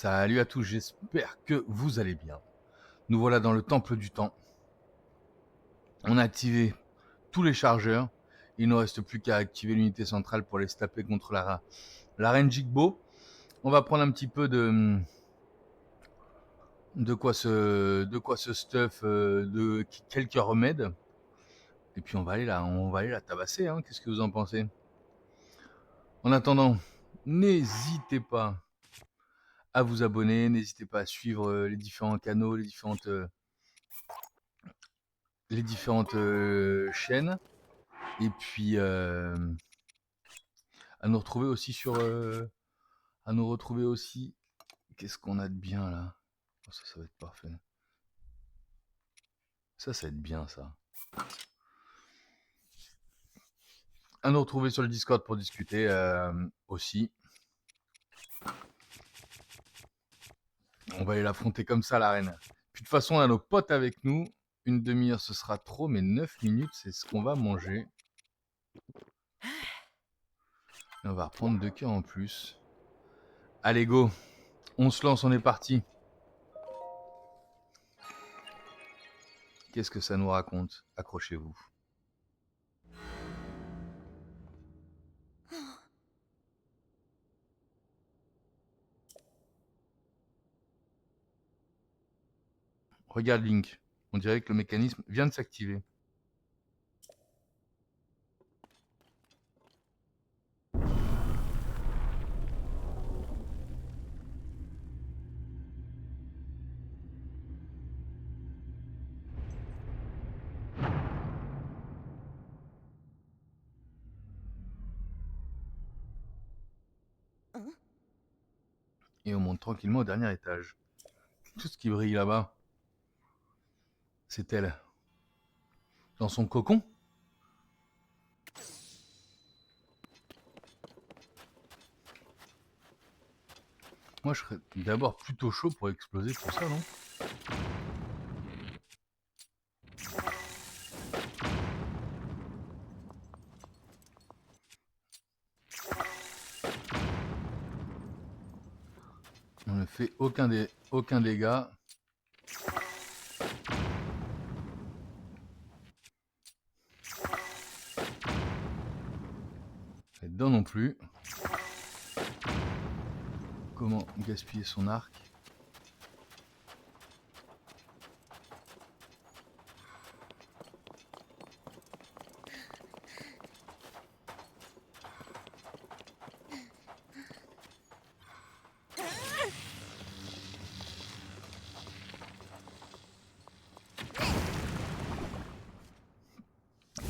Salut à tous, j'espère que vous allez bien. Nous voilà dans le temple du temps. On a activé tous les chargeurs. Il ne nous reste plus qu'à activer l'unité centrale pour les se taper contre la reine Jigbo. On va prendre un petit peu de quoi se stuff, de quelques remèdes. Et puis on va aller la tabasser, hein. Qu'est-ce que vous en pensez? En attendant, n'hésitez pas à vous abonner, n'hésitez pas à suivre les différents canaux, les différentes chaînes, et puis à nous retrouver aussi qu'est-ce qu'on a de bien là? Oh, ça va être parfait. Ça va être bien, ça. À nous retrouver sur le Discord pour discuter aussi. On va aller l'affronter comme ça, la reine. Puis de toute façon, on a nos potes avec nous. Une demi-heure, ce sera trop, mais 9 minutes, c'est ce qu'on va manger. Et on va reprendre 2 cœurs en plus. Allez, go. On se lance, on est parti. Qu'est-ce que ça nous raconte? Accrochez-vous. Regarde Link. On dirait que le mécanisme vient de s'activer. Et on monte tranquillement au dernier étage. Tout ce qui brille là-bas, c'est elle. Dans son cocon. Moi, je serais d'abord plutôt chaud pour exploser tout ça, non? On ne fait aucun dégât. Et dedans non plus. Comment gaspiller son arc?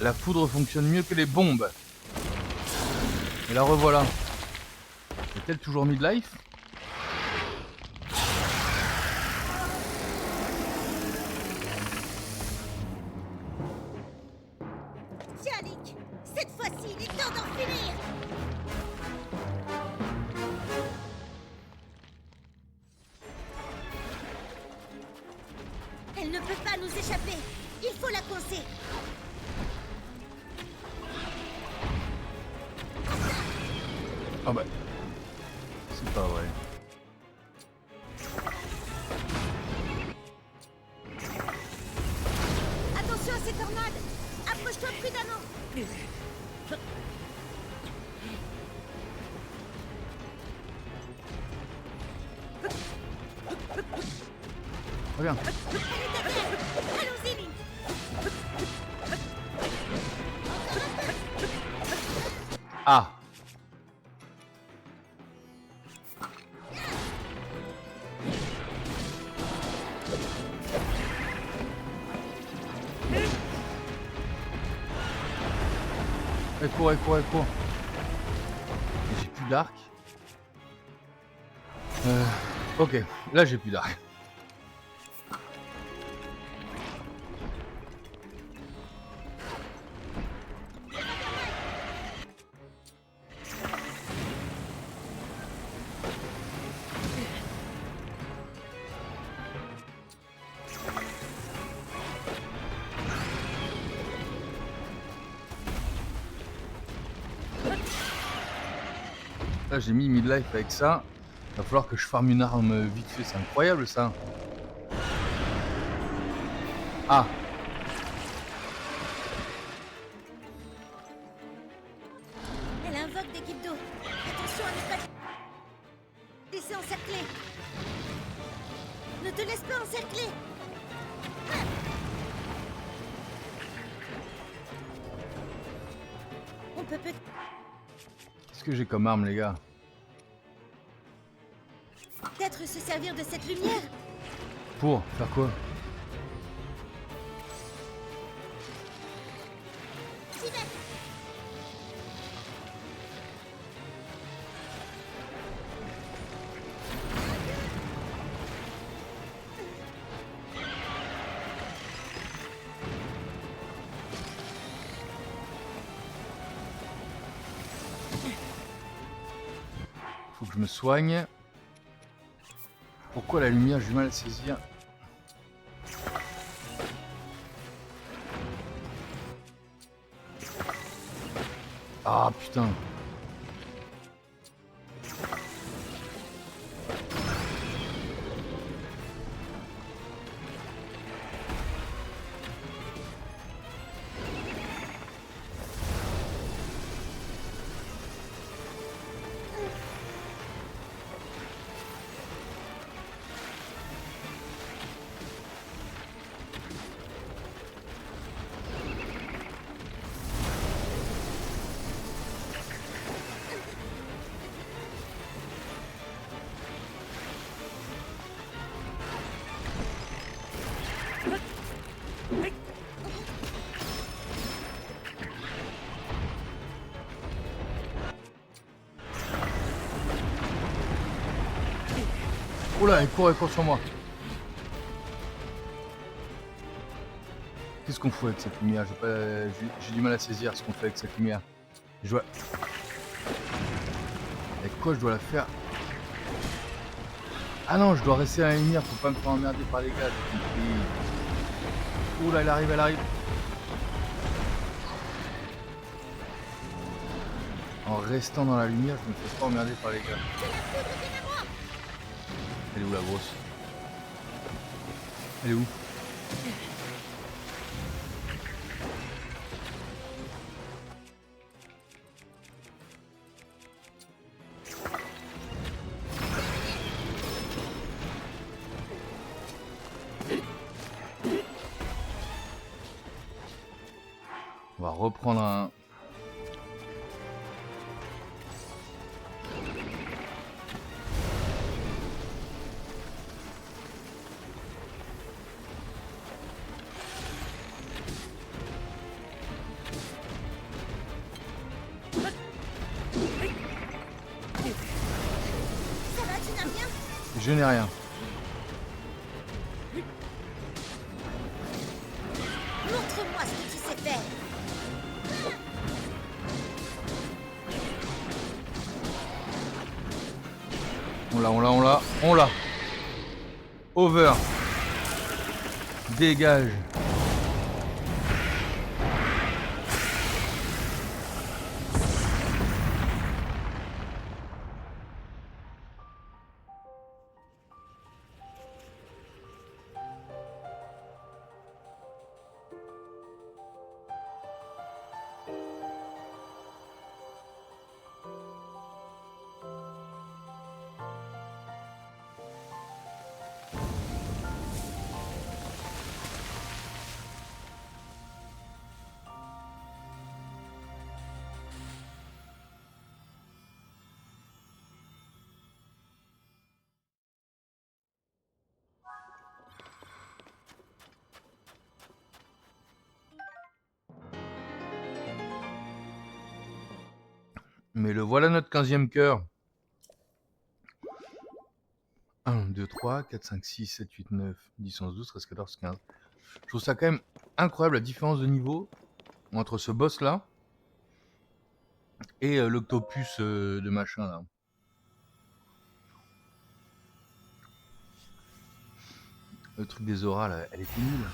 La foudre fonctionne mieux que les bombes. Et la revoilà. Est-elle toujours midlife? Tiens, Link, cette fois-ci, il est temps d'en finir. Elle ne peut pas nous échapper. Il faut la coincer. Ah bah. C'est pas vrai. Attention à ces tornades. Approche-toi prudemment. Reviens. Allons-y, Link. Ah. Elle court. J'ai plus d'arc. Ok, là j'ai plus d'arc. Là j'ai mis midlife avec ça. Va falloir que je farme une arme vite fait, c'est incroyable ça. Ah, Elle invoque des guides d'eau. Attention à ne pas te laisser encercler. Ne te laisse pas encercler. On peut peut-être qu'est-ce que j'ai comme arme, les gars? se servir de cette lumière. Pour faire quoi? J'y vais. Faut que je me soigne. Pourquoi la lumière, j'ai du mal à saisir? Ah putain. Oula, elle court sur moi. Qu'est-ce qu'on fout avec cette lumière? J'ai du mal à saisir ce qu'on fait avec cette lumière. Je dois... Avec quoi je dois la faire? Ah non, je dois rester à la lumière pour pas me faire emmerder par les gars, j'ai compris. Oula, elle arrive, elle arrive. En restant dans la lumière, je me fais pas emmerder par les gars. Elle est où la grosse? Elle est où? On va reprendre un... Ça va, tu n'as rien? Je n'ai rien. Montre-moi ce que tu sais faire. On l'a. Over. Dégage. Mais le voilà notre 15e cœur. 1, 2, 3, 4, 5, 6, 7, 8, 9, 10, 11, 12, 13, 14, 15. Je trouve ça quand même incroyable la différence de niveau entre ce boss là et l'octopus de machin là. Le truc des auras là, elle était nulle.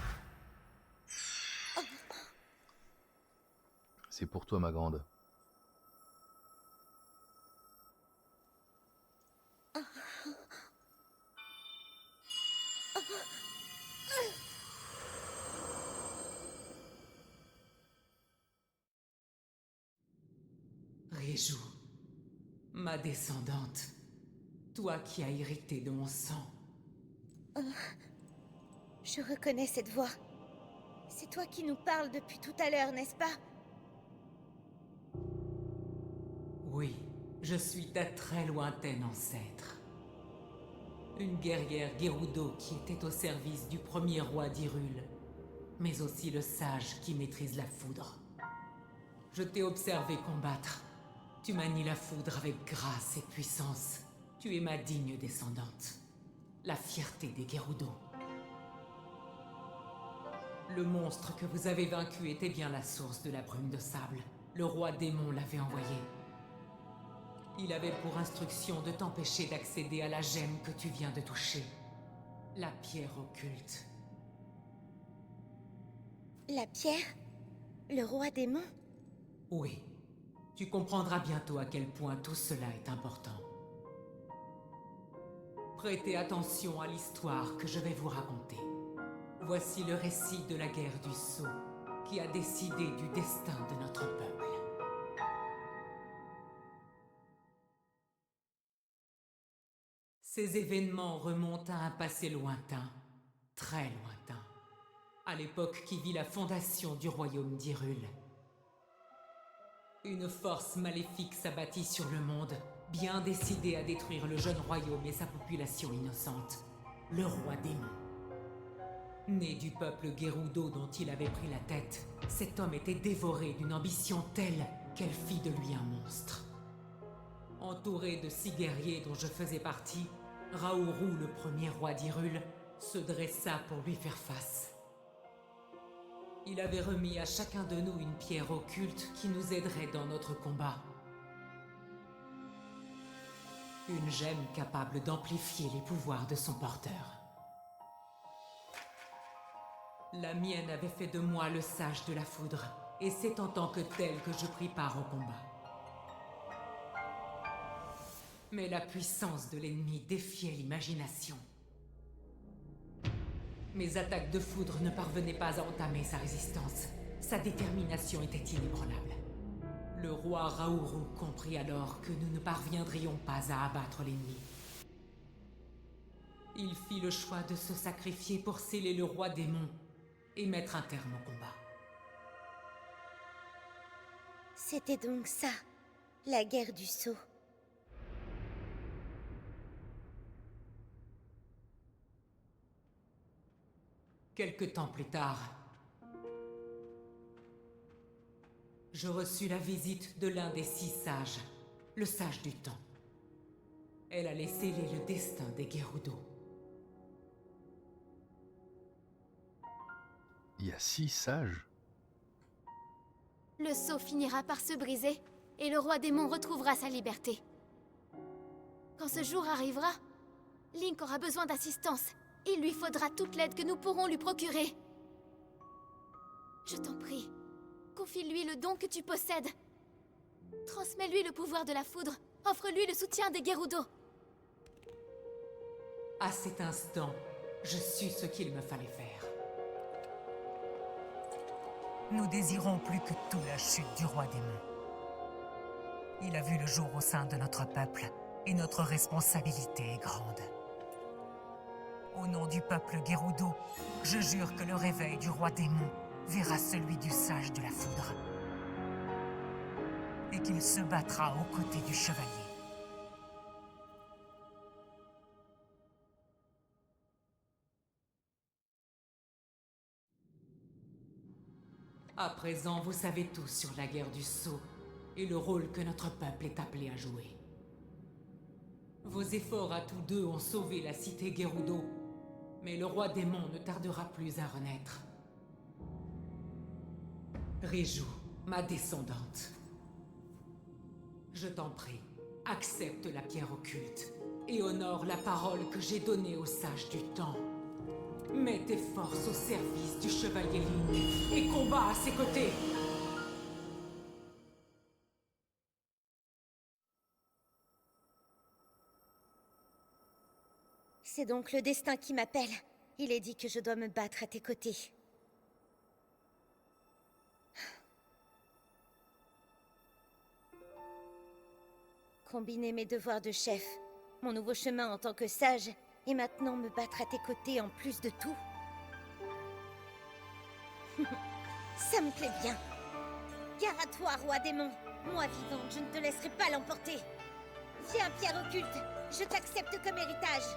C'est pour toi ma grande. Réjou, ma descendante, toi qui as hérité de mon sang. Je reconnais cette voix. C'est toi qui nous parles depuis tout à l'heure, n'est-ce pas? Oui, je suis ta très lointaine ancêtre. Une guerrière Gerudo qui était au service du premier roi d'Hyrule, mais aussi le sage qui maîtrise la foudre. Je t'ai observé combattre. Tu manies la foudre avec grâce et puissance. Tu es ma digne descendante. La fierté des Gerudo. Le monstre que vous avez vaincu était bien la source de la brume de sable. Le roi démon l'avait envoyé. Il avait pour instruction de t'empêcher d'accéder à la gemme que tu viens de toucher. La pierre occulte. La pierre? Le roi démon? Oui. Tu comprendras bientôt à quel point tout cela est important. Prêtez attention à l'histoire que je vais vous raconter. Voici le récit de la guerre du Sceau, qui a décidé du destin de notre peuple. Ces événements remontent à un passé lointain, très lointain, à l'époque qui vit la fondation du royaume d'Hyrule. Une force maléfique s'abattit sur le monde, bien décidée à détruire le jeune royaume et sa population innocente, le roi démon. Né du peuple Gerudo dont il avait pris la tête, cet homme était dévoré d'une ambition telle qu'elle fit de lui un monstre. Entouré de 6 guerriers dont je faisais partie, Raouru, le premier roi d'Hyrule, se dressa pour lui faire face. Il avait remis à chacun de nous une pierre occulte qui nous aiderait dans notre combat. Une gemme capable d'amplifier les pouvoirs de son porteur. La mienne avait fait de moi le sage de la foudre, et c'est en tant que tel que je pris part au combat. Mais la puissance de l'ennemi défiait l'imagination. Mes attaques de foudre ne parvenaient pas à entamer sa résistance. Sa détermination était inébranlable. Le roi Raouru comprit alors que nous ne parviendrions pas à abattre l'ennemi. Il fit le choix de se sacrifier pour sceller le roi démon et mettre un terme au combat. C'était donc ça, la guerre du Sceau. Quelque temps plus tard, je reçus la visite de l'un des 6 sages, le sage du temps. Elle allait sceller le destin des Gerudo. Il y a 6 sages. Le sceau finira par se briser, et le roi démon retrouvera sa liberté. Quand ce jour arrivera, Link aura besoin d'assistance. Il lui faudra toute l'aide que nous pourrons lui procurer. Je t'en prie, confie-lui le don que tu possèdes. Transmets-lui le pouvoir de la foudre. Offre-lui le soutien des Gerudo. À cet instant, je sus ce qu'il me fallait faire. Nous désirons plus que tout la chute du roi démon. Il a vu le jour au sein de notre peuple, et notre responsabilité est grande. Au nom du peuple Gerudo, je jure que le réveil du roi démon verra celui du sage de la foudre. Et qu'il se battra aux côtés du chevalier. À présent, vous savez tout sur la guerre du Sceau et le rôle que notre peuple est appelé à jouer. Vos efforts à tous deux ont sauvé la cité Gerudo, mais le roi démon ne tardera plus à renaître. Réjou, ma descendante. Je t'en prie, accepte la pierre occulte et honore la parole que j'ai donnée au sage du temps. Mets tes forces au service du chevalier Link et combat à ses côtés. C'est donc le destin qui m'appelle. Il est dit que je dois me battre à tes côtés. Combiner mes devoirs de chef, mon nouveau chemin en tant que sage, et maintenant me battre à tes côtés en plus de tout. Ça me plaît bien. Gare à toi, roi démon. Moi vivante, je ne te laisserai pas l'emporter. Viens, pierre occulte, je t'accepte comme héritage.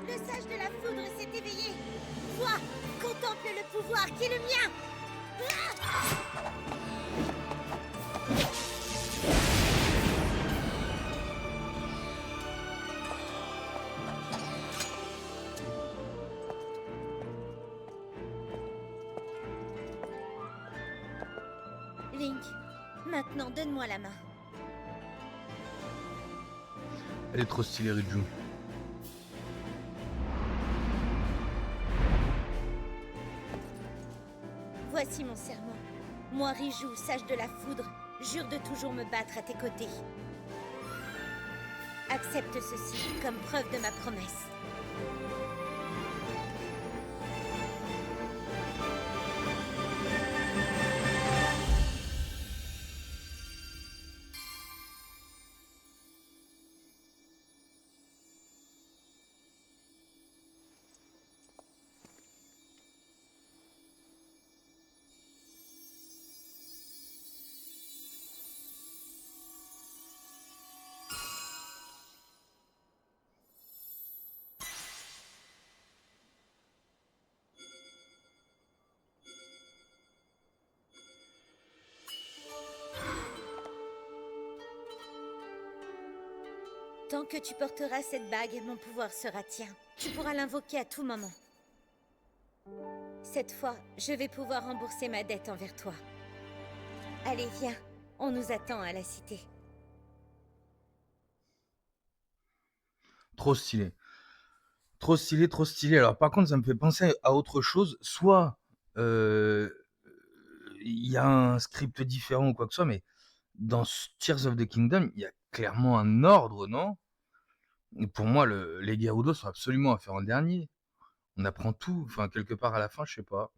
Le sage de la foudre s'est éveillé. Vois, contemple le pouvoir qui est le mien. Link, maintenant donne-moi la main. Elle est trop stylée, Riju. Voici mon serment. Moi, Riju, sage de la foudre, jure de toujours me battre à tes côtés. Accepte ceci comme preuve de ma promesse. Tant que tu porteras cette bague, mon pouvoir sera tien. Tu pourras l'invoquer à tout moment. Cette fois, je vais pouvoir rembourser ma dette envers toi. Allez, viens. On nous attend à la cité. Trop stylé. Trop stylé, trop stylé. Alors, par contre, ça me fait penser à autre chose. Soit il y a un script différent ou quoi que ce soit, mais dans Tears of the Kingdom, il y a clairement un ordre, non? Et pour moi, les Gerudo sont absolument à faire en dernier. On apprend tout, enfin, quelque part à la fin, je sais pas.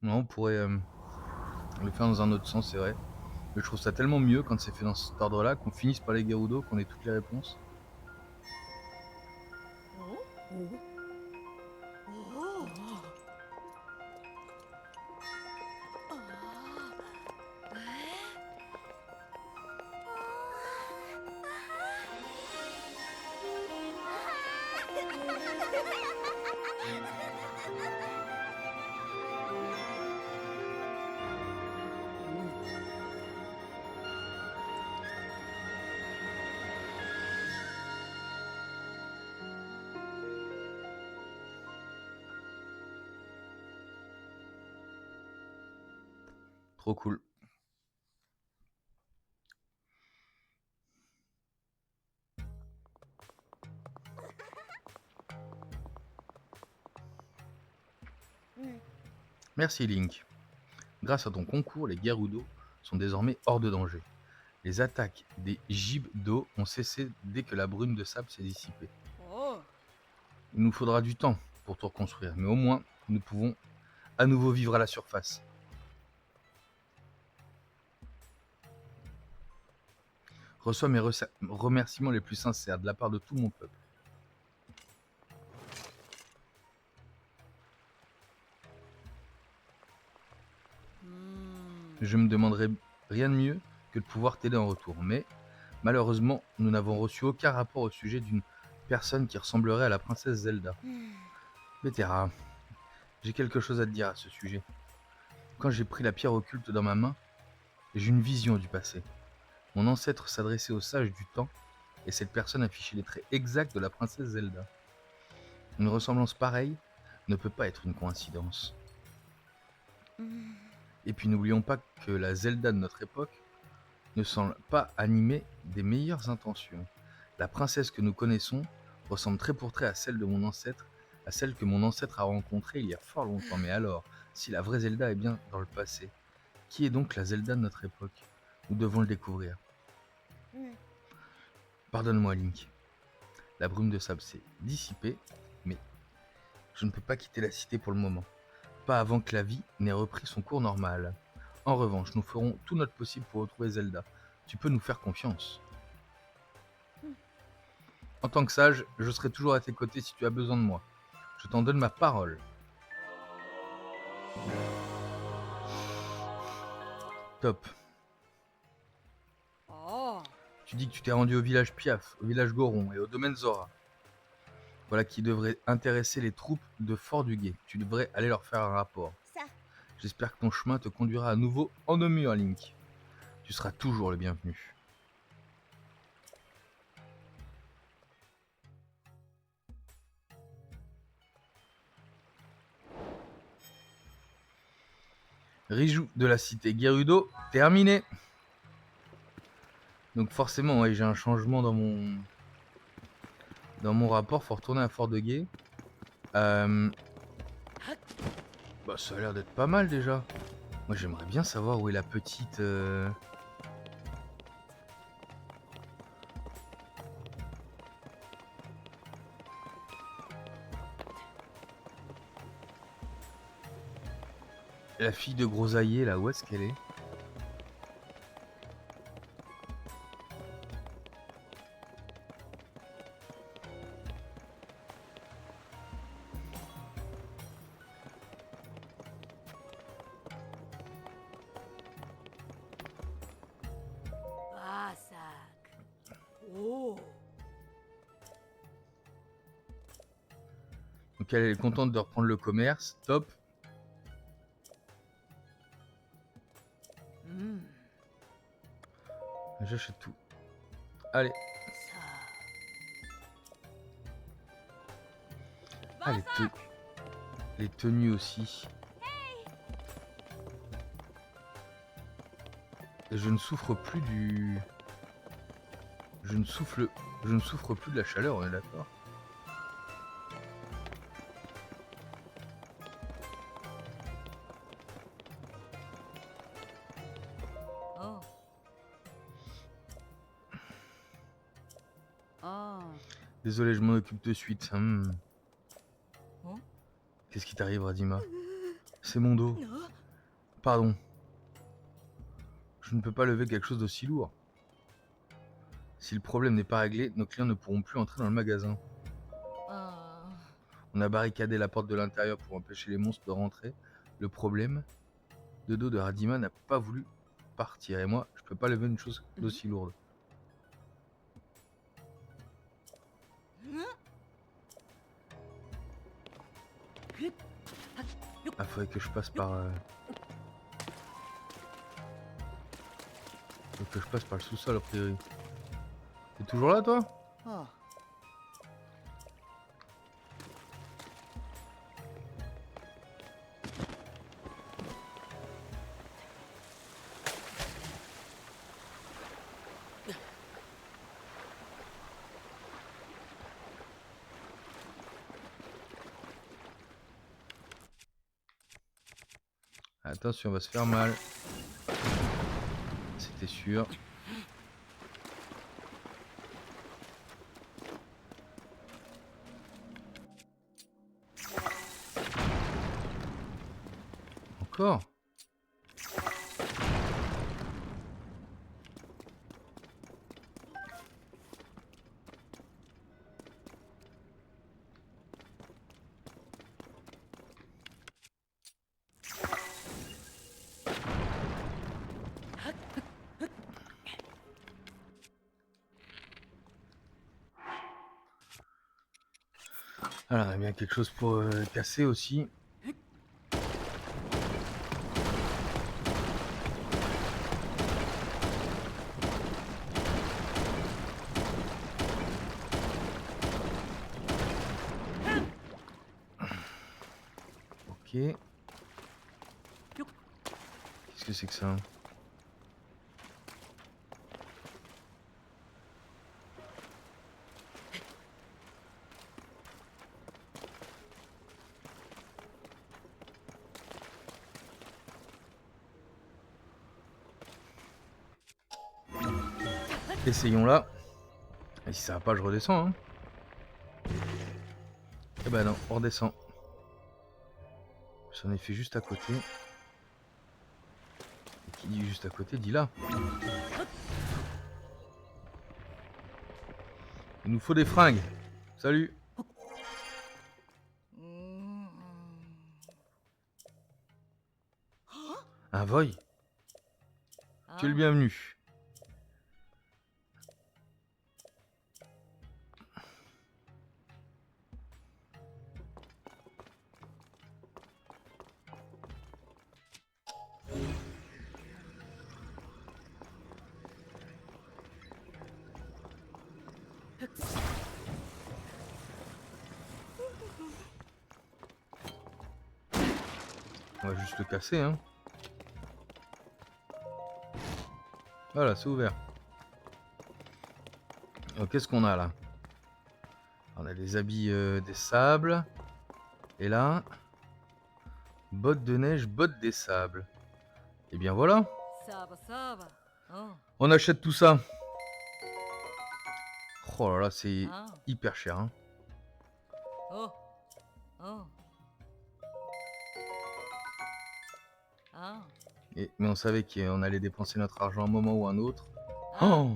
Non, on pourrait le faire dans un autre sens, c'est vrai. Mais je trouve ça tellement mieux quand c'est fait dans cet ordre-là, qu'on finisse par les Gerudo, qu'on ait toutes les réponses. Trop cool. Merci Link. Grâce à ton concours, les Gerudo sont désormais hors de danger. Les attaques des gibes d'eau ont cessé dès que la brume de sable s'est dissipée. Il nous faudra du temps pour tout reconstruire, mais au moins nous pouvons à nouveau vivre à la surface. Reçois mes remerciements les plus sincères de la part de tout mon peuple. Je me demanderai rien de mieux que de pouvoir t'aider en retour, mais malheureusement, nous n'avons reçu aucun rapport au sujet d'une personne qui ressemblerait à la princesse Zelda. Betera, j'ai quelque chose à te dire à ce sujet. Quand j'ai pris la pierre occulte dans ma main, j'ai une vision du passé. Mon ancêtre s'adressait aux sages du temps, et cette personne affichait les traits exacts de la princesse Zelda. Une ressemblance pareille ne peut pas être une coïncidence. Et puis n'oublions pas que la Zelda de notre époque ne semble pas animée des meilleures intentions. La princesse que nous connaissons ressemble trait pour trait à celle de mon ancêtre, à celle que mon ancêtre a rencontrée il y a fort longtemps. Mais alors, si la vraie Zelda est bien dans le passé, qui est donc la Zelda de notre époque? Nous devons le découvrir. Hmm. Pardonne-moi, Link. La brume de sable s'est dissipée, mais je ne peux pas quitter la cité pour le moment. Pas avant que la vie n'ait repris son cours normal. En revanche, nous ferons tout notre possible pour retrouver Zelda. Tu peux nous faire confiance. En tant que sage, je serai toujours à tes côtés si tu as besoin de moi. Je t'en donne ma parole. Top. Oh. Tu dis que tu t'es rendu au village Piaf, au village Goron et au domaine Zora. Voilà qui devrait intéresser les troupes de Fort du Guet. Tu devrais aller leur faire un rapport. Ça. J'espère que ton chemin te conduira à nouveau en nos murs, Link. Tu seras toujours le bienvenu. Rijou de la cité Gerudo, terminé. Donc forcément, ouais, j'ai un changement dans mon rapport. Faut retourner à Fort de Guet. Bah, ça a l'air d'être pas mal déjà. Moi, j'aimerais bien savoir où est la petite. La fille de Grosaillé, là, où est-ce qu'elle est? Ah, sac. Oh. Donc elle est contente de reprendre le commerce, top. Hmm. J'achète tout. Allez, Ça. ah, les tenues aussi. Et je ne souffre plus du... Je ne souffre plus de la chaleur, on est d'accord? Oh. Oh. Désolé, je m'en occupe de suite. Oh. Qu'est-ce qui t'arrive, Radima? C'est mon dos. Oh. Pardon. Je ne peux pas lever quelque chose d'aussi lourd. Si le problème n'est pas réglé, nos clients ne pourront plus entrer dans le magasin. Oh. On a barricadé la porte de l'intérieur pour empêcher les monstres de rentrer. Le problème, le dos de Radima n'a pas voulu partir. Et moi, je peux pas lever une chose d'aussi lourde. Ah, faudrait que je passe par... Faut que je passe par le sous-sol, a priori. T'es toujours là, toi? Oh. Attention, on va se faire mal. C'était sûr. Encore? Alors, on a bien quelque chose pour casser aussi. Ok. Qu'est-ce que c'est que ça? Essayons là. Et si ça va pas, je redescends. Hein. Eh ben non, on redescend. J'en ai fait juste à côté. Et qui dit juste à côté dit là. Il nous faut des fringues. Salut. Un voy. Tu es le bienvenu. On va juste le casser, hein. Voilà, c'est ouvert. Alors, qu'est-ce qu'on a là? On a des habits des sables. Et là, bottes de neige, bottes des sables. Et bien voilà. On achète tout ça. Oh là là, c'est hyper cher. Hein. Mais on savait qu'on allait dépenser notre argent un moment ou un autre. Oh!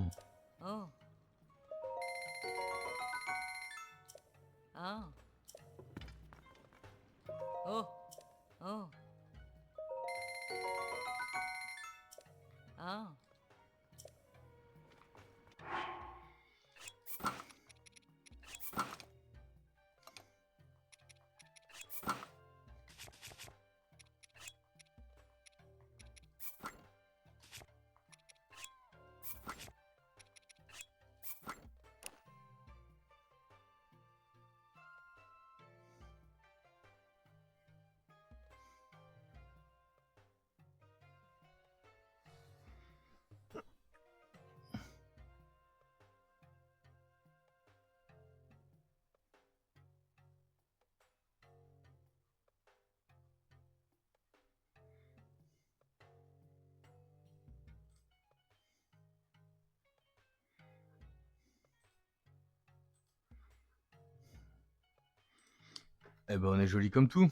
Eh ben on est joli comme tout.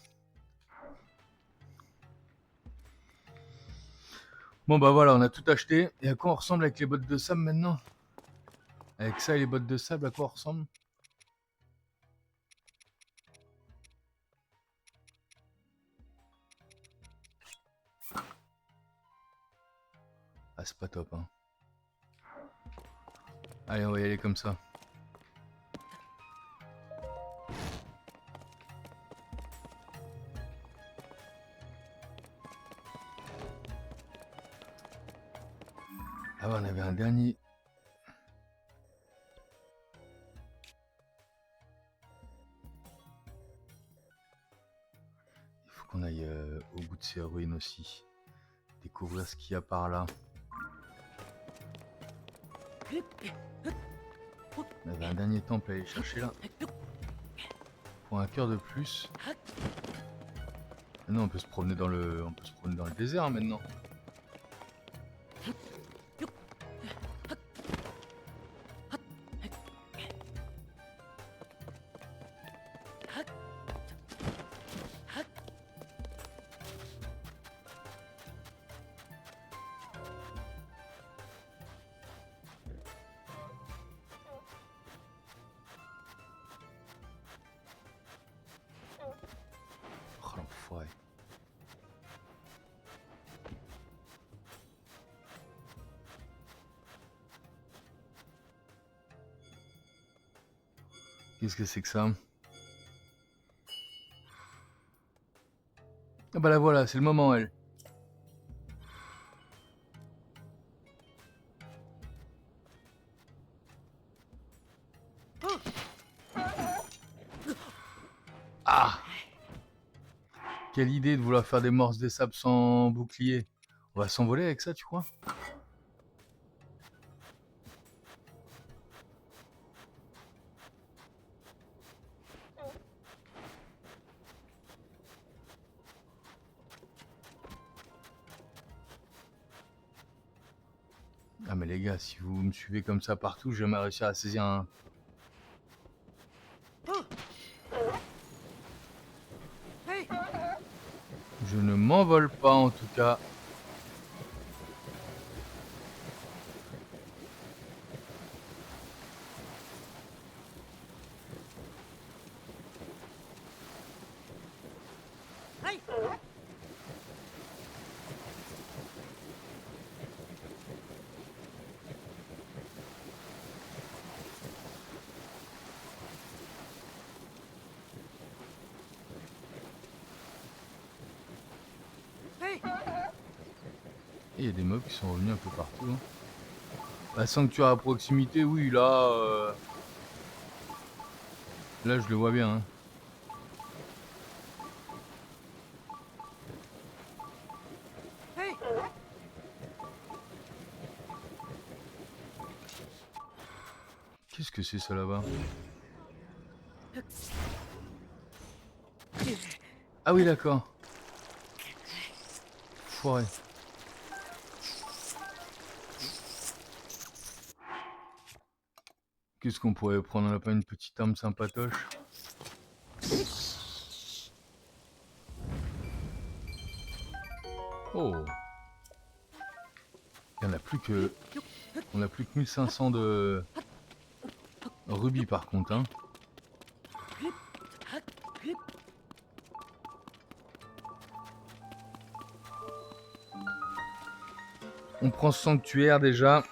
Bon bah voilà, on a tout acheté. Et à quoi on ressemble avec les bottes de sable maintenant? Avec ça et les bottes de sable, à quoi on ressemble? Ah c'est pas top hein. Allez on va y aller comme ça. Ah ouais, on avait un dernier. Il faut qu'on aille au bout de ces ruines aussi. Découvrir ce qu'il y a par là. On avait un dernier temple à aller chercher là. Pour un cœur de plus. Maintenant on peut se promener dans le. On peut se promener dans le désert hein, maintenant. Oh l'enfoiré. Qu'est-ce que c'est que ça? Ah bah la voilà, c'est le moment elle. Ah! Quelle idée de vouloir faire des morses des sables sans bouclier. On va s'envoler avec ça, tu crois? Ah mais les gars, si vous me suivez comme ça partout, je vais jamais réussir à saisir un... Je ne m'envole pas en tout cas. Et il y a des mobs qui sont revenus un peu partout. Hein. Bah, sanctuaire à proximité, oui, là... Là, je le vois bien. Hein. Qu'est-ce que c'est ça là-bas? Ah oui, d'accord. Foiré. Qu'est-ce qu'on pourrait prendre? On n'a pas une petite arme sympatoche? Oh! Il n'y en a plus que... On a plus que 1500 de... rubis par contre, hein. On prend ce sanctuaire déjà.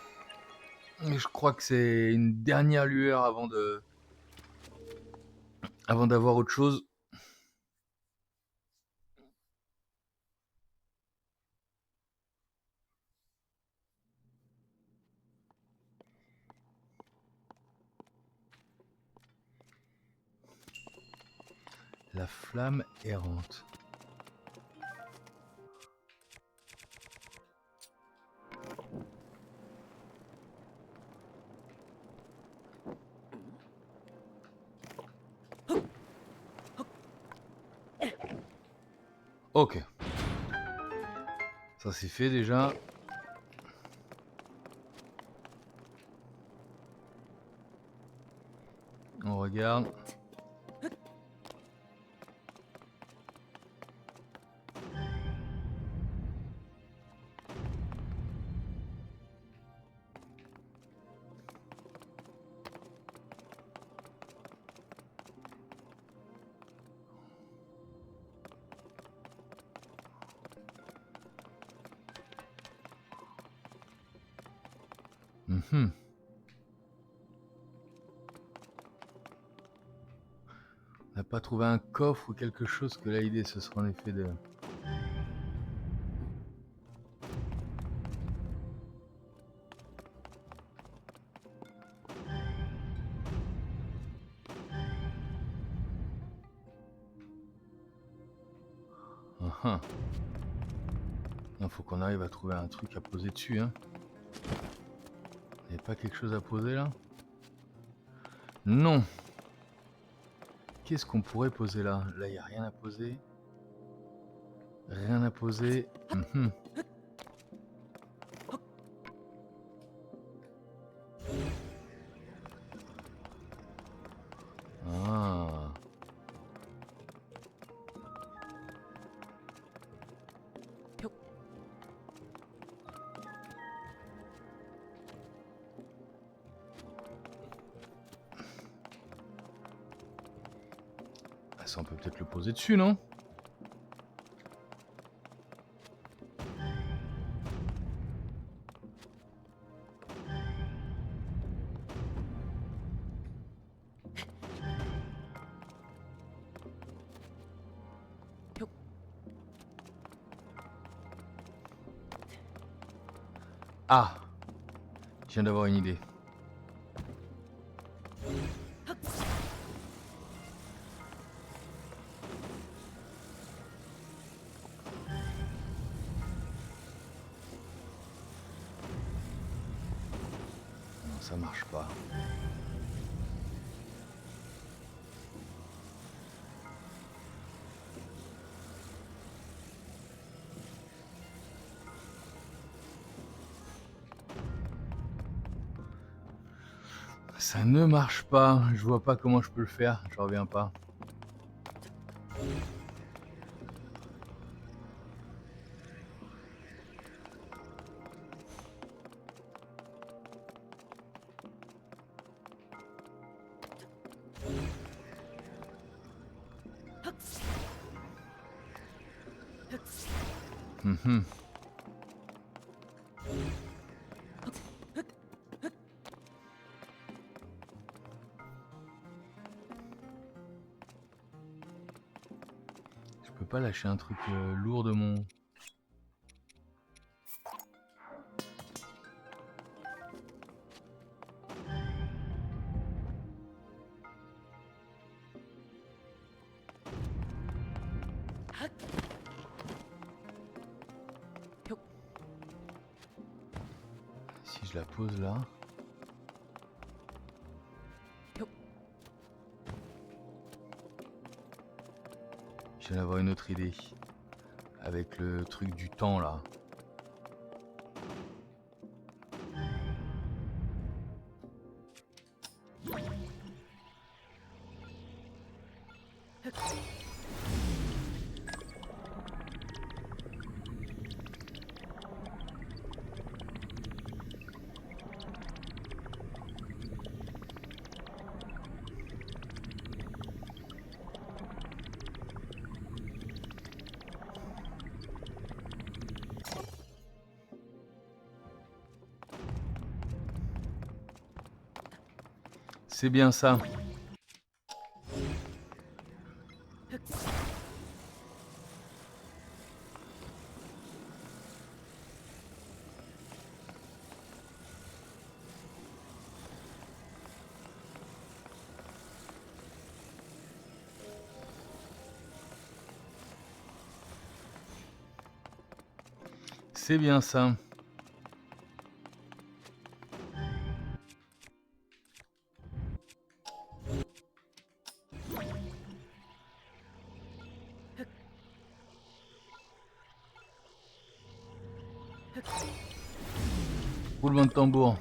Mais je crois que c'est une dernière lueur avant de... avant d'avoir autre chose. La flamme errante. Ok. Ça c'est fait déjà. On regarde. Mhm. On n'a pas trouvé un coffre ou quelque chose que là l'idée ce sera en effet de... Ah, il faut qu'on arrive à trouver un truc à poser dessus. Hein. Il n'y a pas quelque chose à poser là? Non. Qu'est-ce qu'on pourrait poser là? Là, il n'y a rien à poser. Rien à poser. Mhm. Ah. Ah, ça, on peut peut-être le poser dessus, non? Ah, je viens d'avoir une idée. Non, ça marche pas. Ça ne marche pas. Je vois pas comment je peux le faire. Je reviens pas. Mhm. Je peux pas lâcher un truc lourd de mon... Si je la pose là... Je viens d'avoir une autre idée. Avec le truc du temps là. C'est bien ça. C'est bien ça. Roulement de tambour.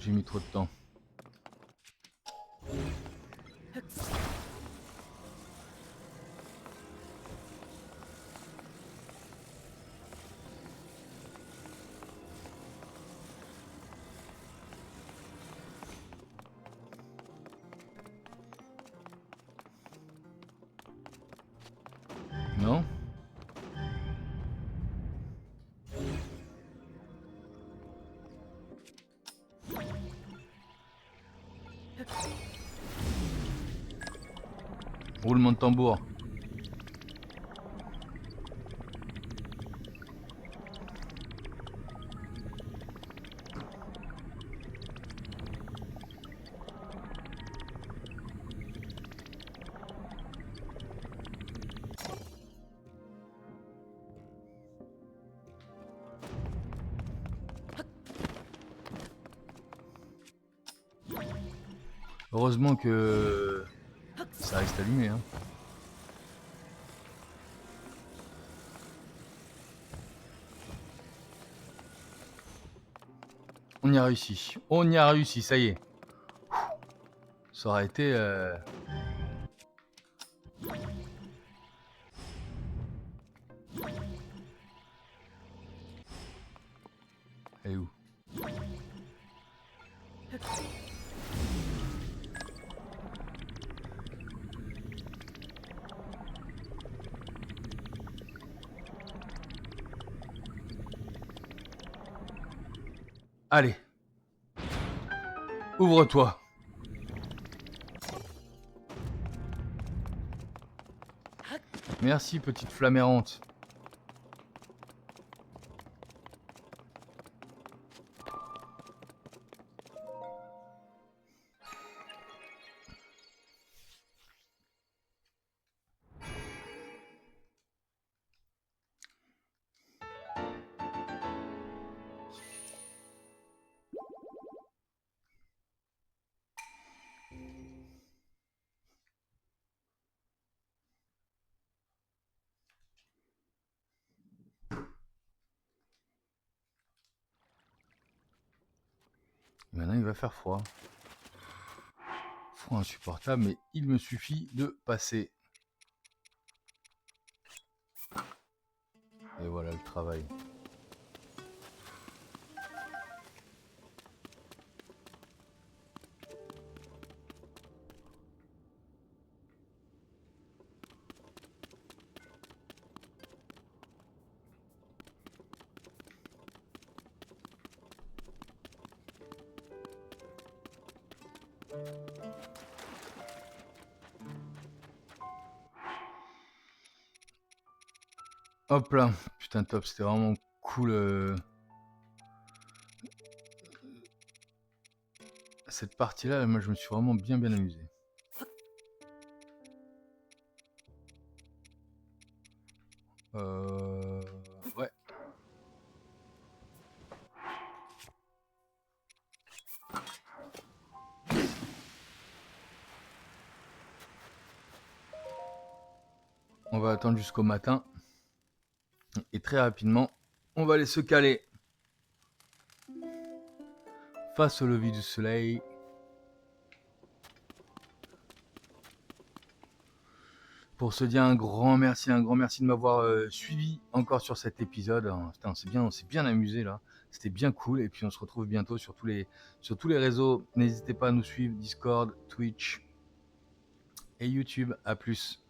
J'ai mis trop de temps. Non? Roulement de tambour. Heureusement que ça reste allumé, hein. On y a réussi. On y a réussi, ça y est. Ça aurait été... Elle est où? Allez. Ouvre-toi. Merci, petite flamme errante. Et maintenant il va faire froid. Froid insupportable, mais il me suffit de passer. Et voilà le travail. Hop là, putain top, c'était vraiment cool. Cette partie-là, moi je me suis vraiment bien amusé. Ouais. On va attendre jusqu'au matin. Et très rapidement, on va aller se caler. Face au lever du soleil. Pour se dire un grand merci de m'avoir suivi encore sur cet épisode. Putain, on s'est bien amusé là. C'était bien cool. Et puis on se retrouve bientôt sur tous les réseaux. N'hésitez pas à nous suivre, Discord, Twitch et YouTube. À plus.